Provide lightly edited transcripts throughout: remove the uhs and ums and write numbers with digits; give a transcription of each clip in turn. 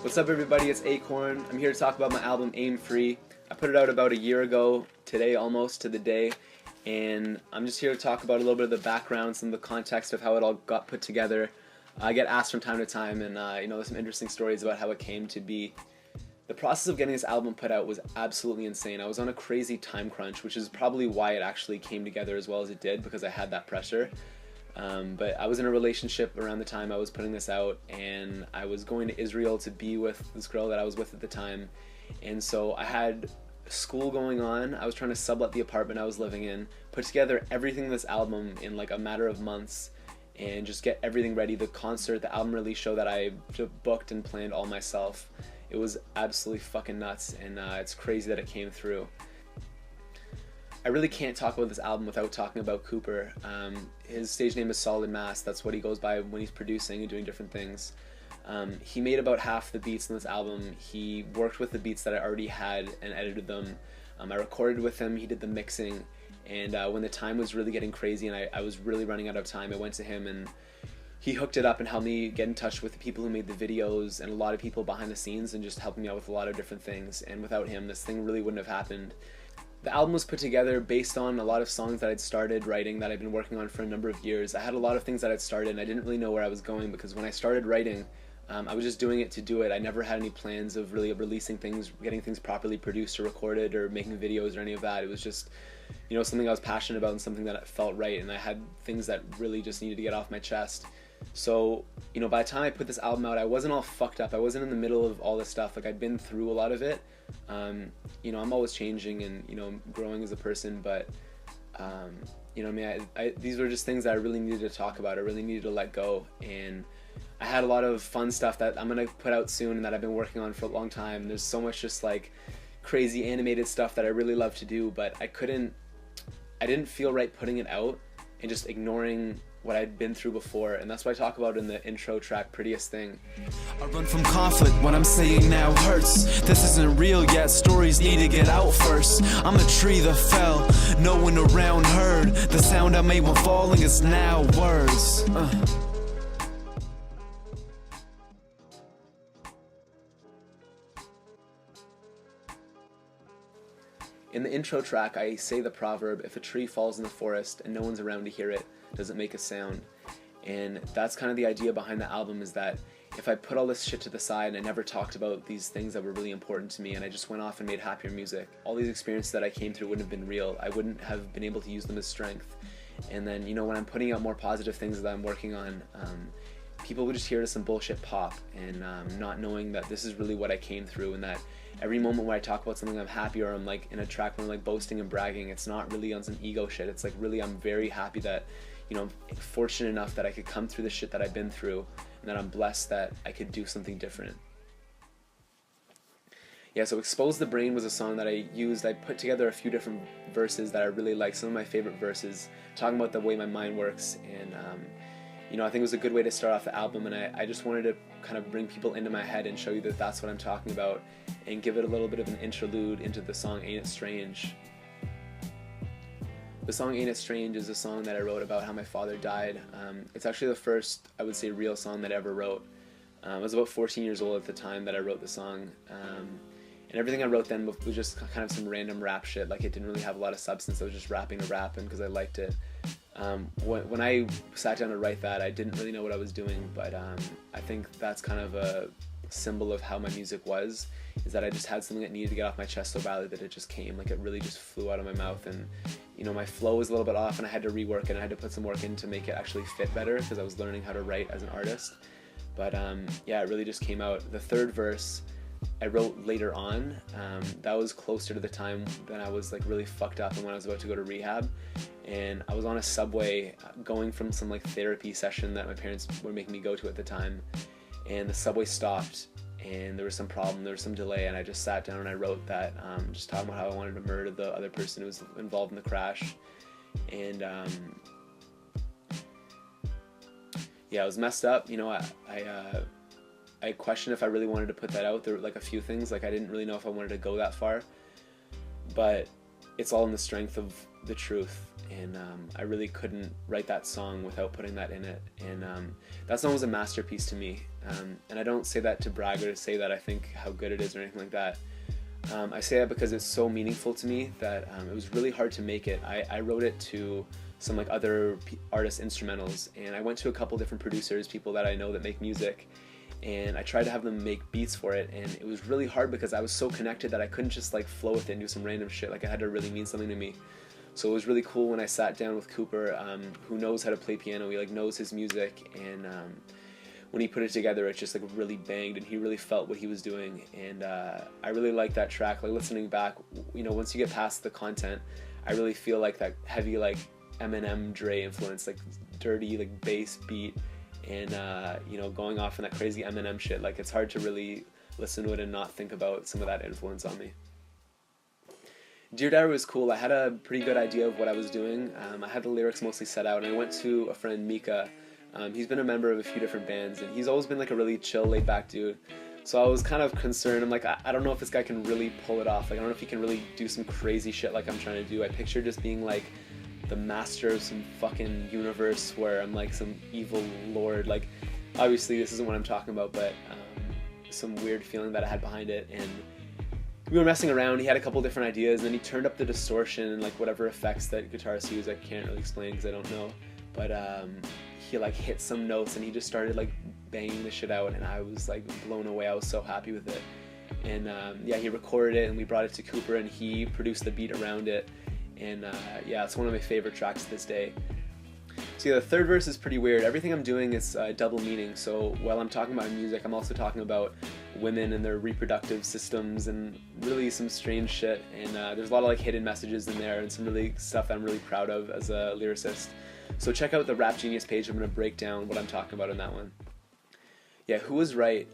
What's up everybody, it's A-Korn. I'm here to talk about my album Aim Free. I put it out about a year ago, today almost to the day, and I'm just here to talk about a little bit of the background, some of the context of how it all got put together. I get asked from time to time, and there's some interesting stories about how it came to be. The process of getting this album put out was absolutely insane. I was on a crazy time crunch, which is probably why it actually came together as well as it did, because I had that pressure. But I was in a relationship around the time I was putting this out, and I was going to Israel to be with this girl that I was with at the time, and so I had school going on. I was trying to sublet the apartment I was living in, put together everything in this album in like a matter of months, and just get everything ready. The concert, the album release show that I booked and planned all myself. It was absolutely fucking nuts, and it's crazy that it came through. I really can't talk about this album without talking about Cooper. His stage name is Solid Mass. That's what he goes by when he's producing and doing different things. He made about half the beats in this album. He worked with the beats that I already had and edited them. I recorded with him, he did the mixing, and when the time was really getting crazy and I was really running out of time, I went to him and he hooked it up and helped me get in touch with the people who made the videos and a lot of people behind the scenes and just helped me out with a lot of different things. And without him, this thing really wouldn't have happened. The album was put together based on a lot of songs that I'd started writing that I'd been working on for a number of years. I had a lot of things that I'd started and I didn't really know where I was going, because when I started writing, I was just doing it to do it. I never had any plans of really releasing things, getting things properly produced or recorded or making videos or any of that. It was just, something I was passionate about and something that felt right, and I had things that really just needed to get off my chest. So, by the time I put this album out, I wasn't all fucked up. I wasn't in the middle of all this stuff. Like, I'd been through a lot of it. I'm always changing and, growing as a person, but, these were just things that I really needed to talk about. I really needed to let go, and I had a lot of fun stuff that I'm gonna put out soon and that I've been working on for a long time. There's so much just like crazy animated stuff that I really love to do, but I didn't feel right putting it out and just ignoring what I'd been through before, and that's what I talk about in the intro track, Prettiest Thing. I run from conflict, what I'm saying now hurts. This isn't real yet, stories need to get out first. I'm a tree that fell, no one around heard. The sound I made when falling is now words. In the intro track, I say the proverb, if a tree falls in the forest and no one's around to hear it, does it make a sound? And that's kind of the idea behind the album, is that if I put all this shit to the side and I never talked about these things that were really important to me and I just went off and made happier music, all these experiences that I came through wouldn't have been real. I wouldn't have been able to use them as strength. And then, when I'm putting out more positive things that I'm working on, people would just hear some bullshit pop, and not knowing that this is really what I came through, and that every moment when I talk about something I'm happy, or I'm like in a track where I'm like boasting and bragging, it's not really on some ego shit. It's like really I'm very happy that, I'm fortunate enough that I could come through the shit that I've been through, and that I'm blessed that I could do something different. Yeah, so Expose the Brain was a song that I used. I put together a few different verses that I really like, some of my favorite verses, talking about the way my mind works, and I think it was a good way to start off the album, and I just wanted to kind of bring people into my head and show you that that's what I'm talking about, and give it a little bit of an interlude into the song Ain't It Strange. The song Ain't It Strange is a song that I wrote about how my father died. It's actually the first, I would say, real song that I ever wrote. I was about 14 years old at the time that I wrote the song, and everything I wrote then was just kind of some random rap shit. Like, it didn't really have a lot of substance. I was just rapping to rap because I liked it. When I sat down to write that, I didn't really know what I was doing, but I think that's kind of a symbol of how my music was, is that I just had something that needed to get off my chest so badly that it just came, like it really just flew out of my mouth. And my flow was a little bit off, and I had to rework it, and I had to put some work in to make it actually fit better, because I was learning how to write as an artist. But yeah, it really just came out. The third verse I wrote later on. That was closer to the time when I was like really fucked up and when I was about to go to rehab, and I was on a subway going from some like therapy session that my parents were making me go to at the time, and the subway stopped and there was some problem, there was some delay, and I just sat down and I wrote that, just talking about how I wanted to murder the other person who was involved in the crash. And yeah, I was messed up. I questioned if I really wanted to put that out. There were like a few things, like I didn't really know if I wanted to go that far, but it's all in the strength of the truth. and I really couldn't write that song without putting that in it. And that song was a masterpiece to me, and I don't say that to brag or to say that I think how good it is or anything like that. I say that because it's so meaningful to me that it was really hard to make it. I wrote it to some like other artists' instrumentals, and I went to a couple different producers, people that I know that make music, and I tried to have them make beats for it, and it was really hard because I was so connected that I couldn't just like flow with it and do some random shit. Like, it had to really mean something to me. So it was really cool when I sat down with Cooper, who knows how to play piano. He like knows his music, and when he put it together, it just like really banged, and he really felt what he was doing. And I really like that track. Like, listening back, you know, once you get past the content, I really feel like that heavy like Eminem, Dre influence, like dirty like bass beat, and you know, going off in that crazy Eminem shit. Like, it's hard to really listen to it and not think about some of that influence on me. Dear Diary was cool. I had a pretty good idea of what I was doing. I had the lyrics mostly set out, and I went to a friend, Mika. He's been a member of a few different bands, and he's always been like a really chill, laid back dude. So I was kind of concerned. I'm like, I don't know if this guy can really pull it off. Like, I don't know if he can really do some crazy shit like I'm trying to do. I pictured just being like the master of some fucking universe where I'm like some evil lord. Like, obviously this isn't what I'm talking about, but some weird feeling that I had behind it. And we were messing around. He had a couple different ideas, and then he turned up the distortion and like whatever effects that guitarists use. I can't really explain because I don't know, but he like hit some notes, and he just started like banging the shit out, and I was like blown away. I was so happy with it. And yeah, he recorded it, and we brought it to Cooper, and he produced the beat around it. And yeah, it's one of my favorite tracks to this day. So yeah, the third verse is pretty weird. Everything I'm doing is double meaning. So while I'm talking about music, I'm also talking about women and their reproductive systems and really some strange shit. And there's a lot of like hidden messages in there and some really stuff that I'm really proud of as a lyricist. So check out the Rap Genius page. I'm going to break down what I'm talking about in that one. Yeah, Who Was Right?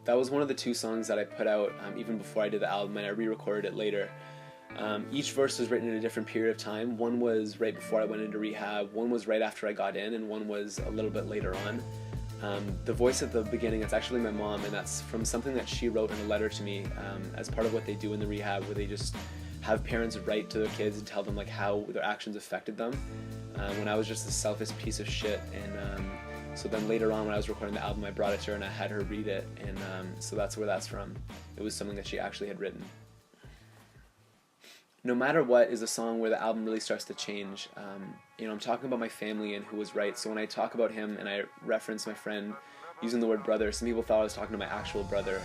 That was one of the two songs that I put out even before I did the album, and I re-recorded it later. Each verse was written in a different period of time. One was right before I went into rehab, one was right after I got in, and one was a little bit later on. The voice at the beginning, it's actually my mom, and that's from something that she wrote in a letter to me as part of what they do in the rehab, where they just have parents write to their kids and tell them like how their actions affected them. When I was just a selfish piece of shit, and so then later on when I was recording the album, I brought it to her and I had her read it, and so that's where that's from. It was something that she actually had written. No Matter What is a song where the album really starts to change. You know, I'm talking about my family and Who Was Right, so when I talk about him and I reference my friend using the word brother, some people thought I was talking to my actual brother,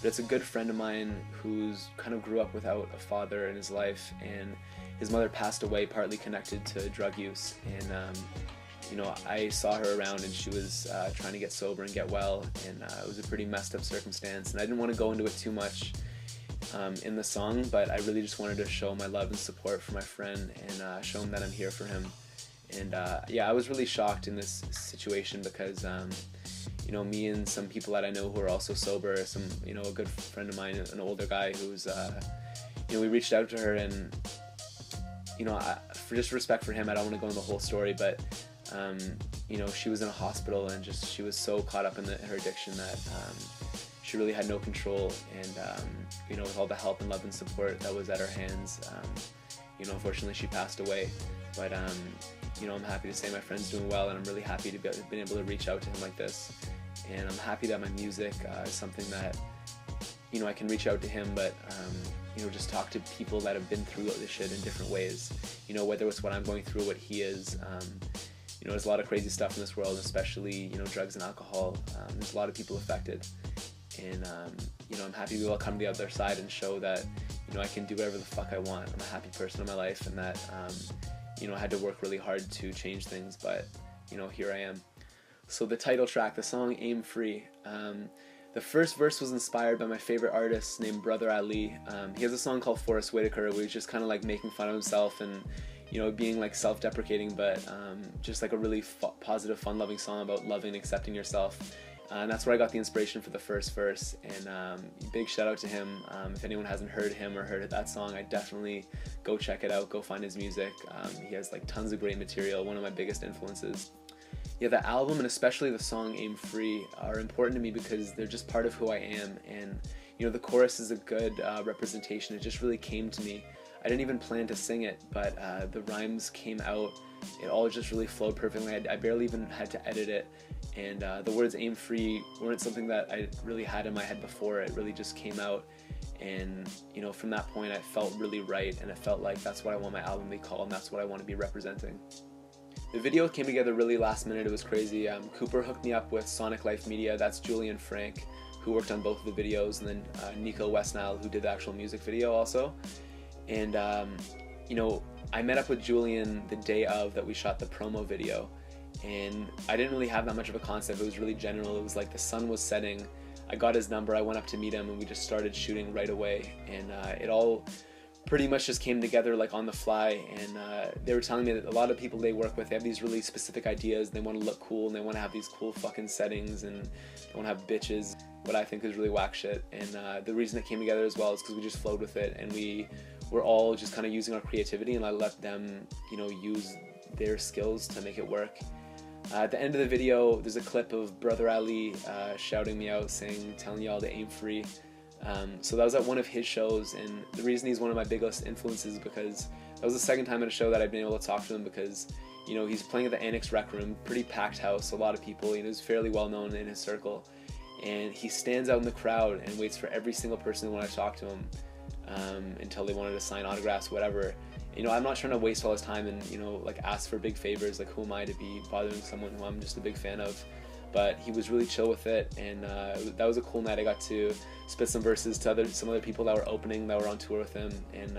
but it's a good friend of mine who's kind of grew up without a father in his life, and his mother passed away partly connected to drug use, and you know, I saw her around and she was trying to get sober and get well, and it was a pretty messed up circumstance, and I didn't want to go into it too much in the song, but I really just wanted to show my love and support for my friend and show him that I'm here for him. And yeah, I was really shocked in this situation because you know, me and some people that I know who are also sober, you know, a good friend of mine, an older guy who's you know, we reached out to her, and you know, for just respect for him, I don't want to go into the whole story, but you know, she was in a hospital and just she was so caught up in her addiction that she really had no control, and you know, with all the help and love and support that was at her hands, you know, unfortunately she passed away. But you know, I'm happy to say my friend's doing well, and I'm really happy to have been able to reach out to him like this, and I'm happy that my music is something that, you know, I can reach out to him, but you know, just talk to people that have been through this shit in different ways, you know, whether it's what I'm going through, what he is. You know, there's a lot of crazy stuff in this world, especially, you know, drugs and alcohol. There's a lot of people affected, and you know, I'm happy we all come to the other side and show that, you know, I can do whatever the fuck I want. I'm a happy person in my life, and that you know, I had to work really hard to change things, but you know, here I am. So the title track, the song Aim Free. The first verse was inspired by my favorite artist named Brother Ali. He has a song called Forrest Whitaker where he's just kind of like making fun of himself and, you know, being like self-deprecating, but just like a really positive, fun-loving song about loving and accepting yourself. And that's where I got the inspiration for the first verse, and big shout out to him. If anyone hasn't heard him or heard that song, I definitely go check it out, go find his music. He has like tons of great material, one of my biggest influences. Yeah, the album and especially the song Aim Free are important to me because they're just part of who I am, and you know, the chorus is a good representation. It just really came to me. I didn't even plan to sing it, but the rhymes came out. It all just really flowed perfectly. I barely even had to edit it, and the words "aim free" weren't something that I really had in my head before. It really just came out, and you know, from that point I felt really right, and it felt like that's what I want my album to be called, and that's what I want to be representing. The video came together really last minute. It was crazy. Cooper hooked me up with Sonic Life Media. That's Julian Frank, who worked on both of the videos, and then Nico Westnall, who did the actual music video also. And you know, I met up with Julian the day of that we shot the promo video, and I didn't really have that much of a concept. It was really general. It was like the sun was setting. I got his number, I went up to meet him, and we just started shooting right away, and it all pretty much just came together like on the fly. And they were telling me that a lot of people they work with, they have these really specific ideas. They want to look cool, and they want to have these cool fucking settings, and they want to have bitches, what I think is really whack shit. And the reason it came together as well is because we just flowed with it, and we were all just kind of using our creativity, and I let them, you know, use their skills to make it work. At the end of the video, there's a clip of Brother Ali shouting me out, saying, telling y'all to aim free. So that was at one of his shows, and the reason he's one of my biggest influences is because that was the second time at a show that I've been able to talk to him, because, you know, he's playing at the Annex Rec Room, pretty packed house, a lot of people, you know, he's fairly well known in his circle, and he stands out in the crowd and waits for every single person who want to talk to him until they wanted to sign autographs, whatever. You know, I'm not trying to waste all his time and, you know, like ask for big favors. Like, who am I to be bothering someone who I'm just a big fan of? But he was really chill with it, and that was a cool night. I got to spit some verses to some other people that were opening, that were on tour with him, and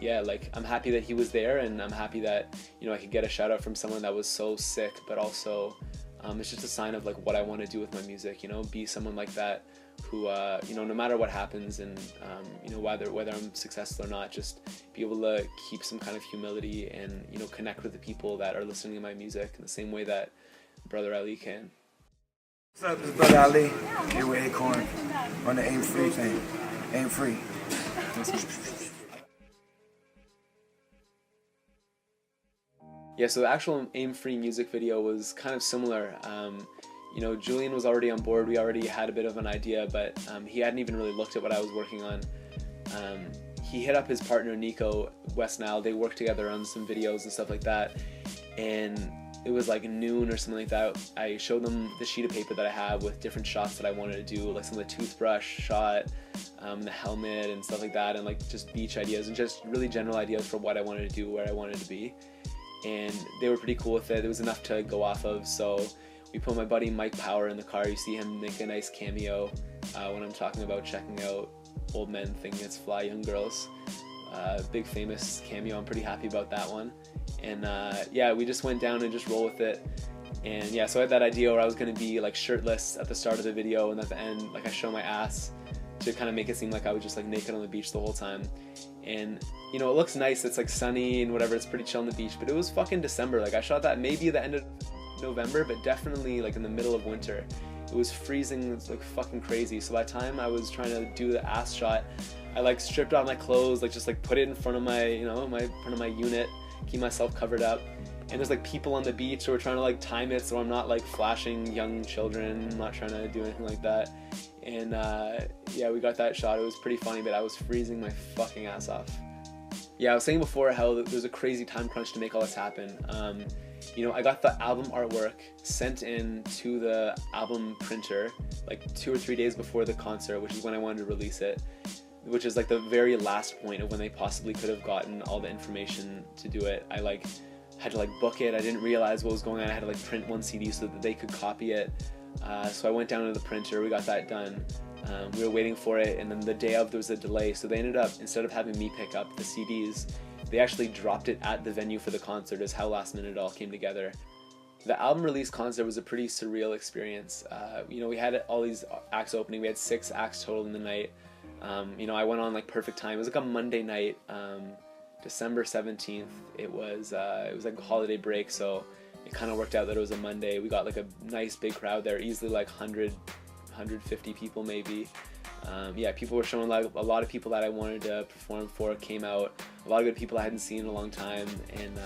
yeah, like, I'm happy that he was there, and I'm happy that, you know, I could get a shout out from someone that was so sick, but also it's just a sign of like what I want to do with my music, you know, be someone like that who, you know, no matter what happens, and you know, whether I'm successful or not, just be able to keep some kind of humility and, you know, connect with the people that are listening to my music in the same way that Brother Ali can. What's up, this is Brother Ali, here with A-Korn on the Aim Free thing. Aim Free. Yeah, so the actual Aim Free music video was kind of similar. You know, Julian was already on board. We already had a bit of an idea, but he hadn't even really looked at what I was working on. He hit up his partner, Nico Westnall. They worked together on some videos and stuff like that. And it was like noon or something like that. I showed them the sheet of paper that I have with different shots that I wanted to do, like some of the toothbrush shot, the helmet and stuff like that, and like just beach ideas and just really general ideas for what I wanted to do, where I wanted to be. And they were pretty cool with it. It was enough to go off of, so we put my buddy Mike Power in the car. You see him make a nice cameo when I'm talking about checking out old men thinking it's fly young girls. Big famous cameo. I'm pretty happy about that one. And yeah, we just went down and just roll with it. And yeah, so I had that idea where I was going to be like shirtless at the start of the video, and at the end, like, I show my ass to kind of make it seem like I was just like naked on the beach the whole time. And you know, it looks nice, it's like sunny and whatever, it's pretty chill on the beach, but it was fucking December. Like, I shot that maybe at the end of November, but definitely like in the middle of winter. It was freezing, it's like fucking crazy. So by the time I was trying to do the ass shot, I like stripped off my clothes, like just like put it in front of my, you know, front of my unit, keep myself covered up. And there's like people on the beach who are trying to like time it so I'm not like flashing young children. I'm not trying to do anything like that. And yeah, we got that shot. It was pretty funny, but I was freezing my fucking ass off. Yeah, I was saying before how there's a crazy time crunch to make all this happen. You know, I got the album artwork sent in to the album printer like 2 or 3 days before the concert, which is when I wanted to release it, which is like the very last point of when they possibly could have gotten all the information to do it. I like had to like book it. I didn't realize what was going on. I had to like print one CD so that they could copy it. So I went down to the printer, we got that done. We were waiting for it, and then the day of there was a delay, so they ended up, instead of having me pick up the CDs, they actually dropped it at the venue for the concert, is how last minute it all came together. The album release concert was a pretty surreal experience. You know, we had all these acts opening. We had 6 acts total in the night. You know, I went on like perfect time. It was like a Monday night, December 17th. It was like a holiday break, so it kind of worked out that it was a Monday. We got like a nice big crowd there, easily like 150 people maybe. Yeah, people were showing love. A lot of people that I wanted to perform for came out. A lot of good people I hadn't seen in a long time, and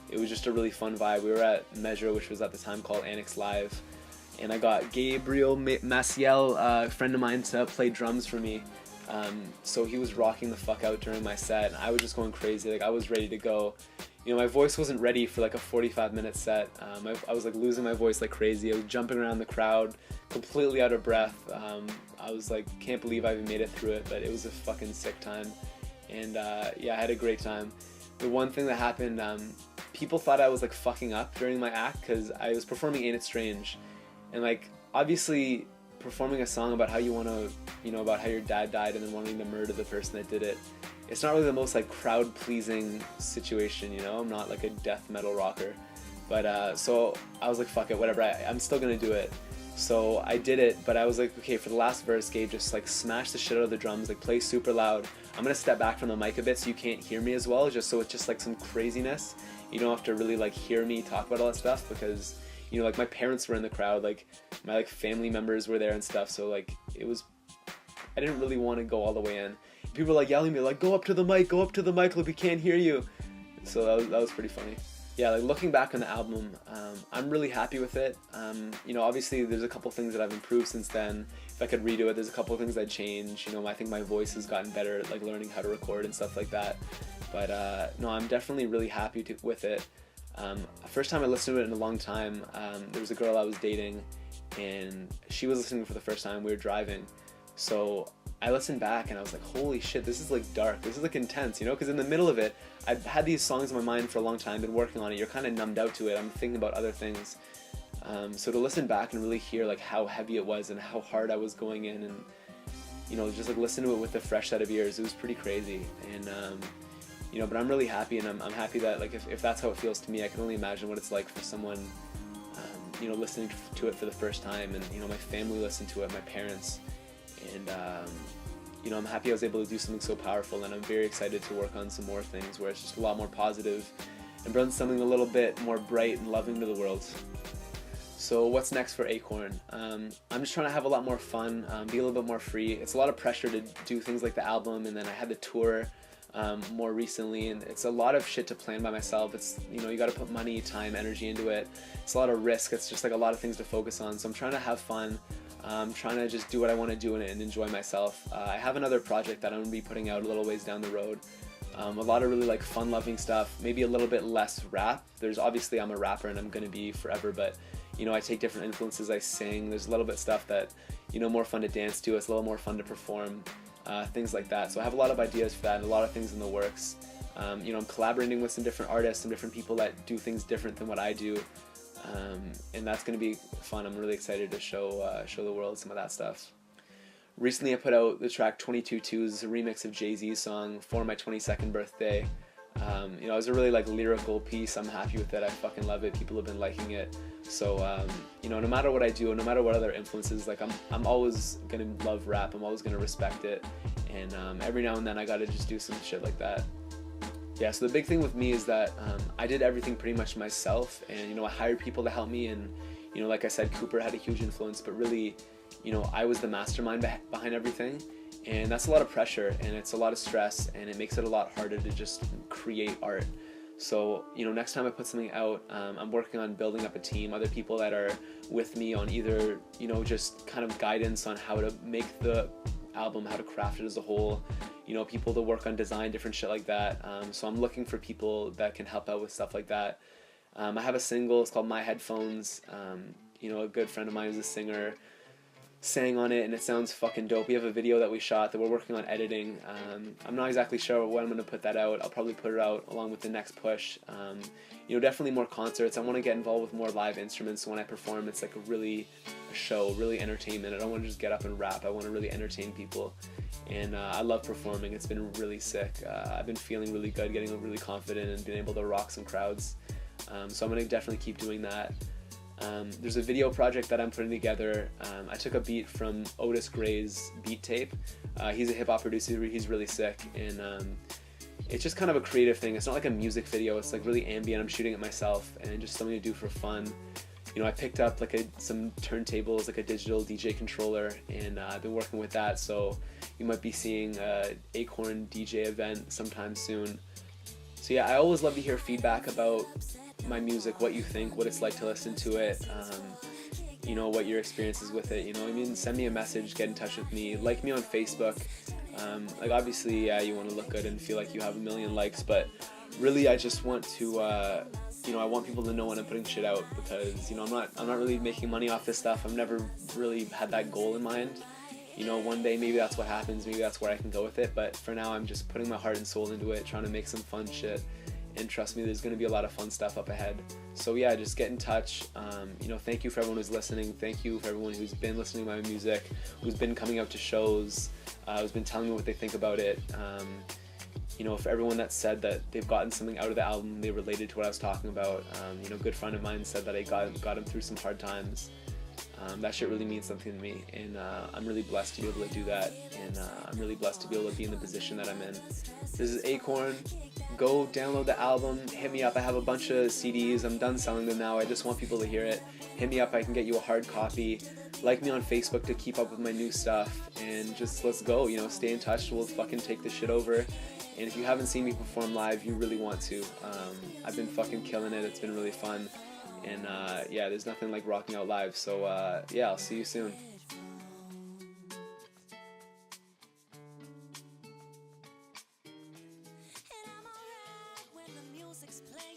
it was just a really fun vibe. We were at Measure, which was at the time called Annex Live, and I got Gabriel Maciel, a friend of mine, to play drums for me. So he was rocking the fuck out during my set, and I was just going crazy. Like, I was ready to go. You know, my voice wasn't ready for like a 45-minute set. I was like losing my voice like crazy. I was jumping around the crowd, completely out of breath. I was like, can't believe I even made it through it, but it was a fucking sick time. And yeah, I had a great time. The one thing that happened, people thought I was like fucking up during my act because I was performing Ain't It Strange. And like, obviously, performing a song about how you want to, you know, about how your dad died and then wanting to murder the person that did it, it's not really the most like crowd pleasing situation, you know. I'm not like a death metal rocker, but so I was like, fuck it, whatever, I'm still gonna do it. So I did it, but I was like, okay, for the last verse, Gabe, just like smash the shit out of the drums, like play super loud. I'm gonna step back from the mic a bit so you can't hear me as well, just so it's just like some craziness. You don't have to really like hear me talk about all that stuff, because, you know, like my parents were in the crowd, like my like family members were there and stuff, so like it was, I didn't really want to go all the way in. People were like yelling at me, like, go up to the mic, like we can't hear you. So that was pretty funny. Yeah, like looking back on the album, I'm really happy with it. You know, obviously there's a couple things that I've improved since then. If I could redo it, there's a couple things I'd change. You know, I think my voice has gotten better at like learning how to record and stuff like that. But no, I'm definitely really happy with it. First time I listened to it in a long time, there was a girl I was dating, and she was listening for the first time. We were driving, so I listened back and I was like, holy shit, this is like dark, this is like intense, you know, because in the middle of it, I've had these songs in my mind for a long time, been working on it, you're kind of numbed out to it, I'm thinking about other things. So to listen back and really hear like how heavy it was and how hard I was going in, and, you know, just like listen to it with a fresh set of ears, it was pretty crazy. And you know, but I'm really happy, and I'm happy that like if that's how it feels to me, I can only imagine what it's like for someone, you know, listening to it for the first time. And, you know, my family listened to it, my parents. And you know, I'm happy I was able to do something so powerful, and I'm very excited to work on some more things where it's just a lot more positive and bring something a little bit more bright and loving to the world. So what's next for AKorn? I'm just trying to have a lot more fun, be a little bit more free. It's a lot of pressure to do things like the album, and then I had the tour more recently, and it's a lot of shit to plan by myself. It's, you know, you got to put money, time, energy into it. It's a lot of risk. It's just like a lot of things to focus on. So I'm trying to have fun. I'm trying to just do what I want to do and enjoy myself. I have another project that I'm going to be putting out a little ways down the road. A lot of really like fun-loving stuff, maybe a little bit less rap. There's obviously, I'm a rapper and I'm going to be forever, but, you know, I take different influences, I sing. There's a little bit stuff that, you know, more fun to dance to. It's a little more fun to perform, things like that. So I have a lot of ideas for that and a lot of things in the works. You know, I'm collaborating with some different artists, some different people that do things different than what I do. And that's going to be fun. I'm really excited to show the world some of that stuff. Recently I put out the track 22-2s, a remix of Jay-Z's song for my 22nd birthday. You know, it was a really like lyrical piece. I'm happy with it. I fucking love it. People have been liking it. So, you know, no matter what I do, no matter what other influences, like I'm always going to love rap. I'm always going to respect it. And every now and then I got to just do some shit like that. Yeah, so the big thing with me is that I did everything pretty much myself, and, you know, I hired people to help me, and, you know, like I said, Cooper had a huge influence, but really, you know, I was the mastermind behind everything, and that's a lot of pressure, and it's a lot of stress, and it makes it a lot harder to just create art. So, you know, next time I put something out, I'm working on building up a team, other people that are with me on either, you know, just kind of guidance on how to make the album, how to craft it as a whole, you know, people to work on design, different shit like that. So I'm looking for people that can help out with stuff like that. I have a single, it's called My Headphones. You know, a good friend of mine who's a singer sang on it, and it sounds fucking dope. We have a video that we shot that we're working on editing. I'm not exactly sure when I'm going to put that out. I'll probably put it out along with the next push. You know, definitely more concerts. I want to get involved with more live instruments, so when I perform, it's like a show, really entertainment. I don't want to just get up and rap. I want to really entertain people. And I love performing. It's been really sick. I've been feeling really good, getting really confident, and being able to rock some crowds. So I'm going to definitely keep doing that. There's a video project that I'm putting together. I took a beat from Otis Gray's beat tape. He's a hip-hop producer. He's really sick. And it's just kind of a creative thing. It's not like a music video. It's like really ambient. I'm shooting it myself, and just something to do for fun. You know, I picked up like some turntables, like a digital DJ controller, and I've been working with that. So you might be seeing a AKorn DJ event sometime soon. So yeah, I always love to hear feedback about my music, what you think, what it's like to listen to it, you know, what your experience is with it, you know what I mean? Send me a message, get in touch with me, like me on Facebook. Like obviously, yeah, you want to look good and feel like you have a million likes, but really, I just want to, I want people to know when I'm putting shit out, because I'm not really making money off this stuff. I've never really had that goal in mind. One day maybe that's what happens, maybe that's where I can go with it, but for now I'm just putting my heart and soul into it, trying to make some fun shit, and trust me, there's going to be a lot of fun stuff up ahead. So yeah, just get in touch. Thank you for everyone who's listening. Thank you for everyone who's been listening to my music, who's been coming out to shows, who's been telling me what they think about it. For everyone that said that they've gotten something out of the album, they related to what I was talking about. A good friend of mine said that I got him through some hard times. That shit really means something to me, and I'm really blessed to be able to do that, and I'm really blessed to be able to be in the position that I'm in. This is A-Korn. Go download the album, hit me up. I have a bunch of CDs, I'm done selling them now, I just want people to hear it. Hit me up, I can get you a hard copy. Like me on Facebook to keep up with my new stuff, and just let's go, stay in touch, we'll fucking take this shit over. And if you haven't seen me perform live, you really want to. I've been fucking killing it, it's been really fun. And yeah, there's nothing like rocking out live, so yeah, I'll see you soon. And I'm alright when the music's playing.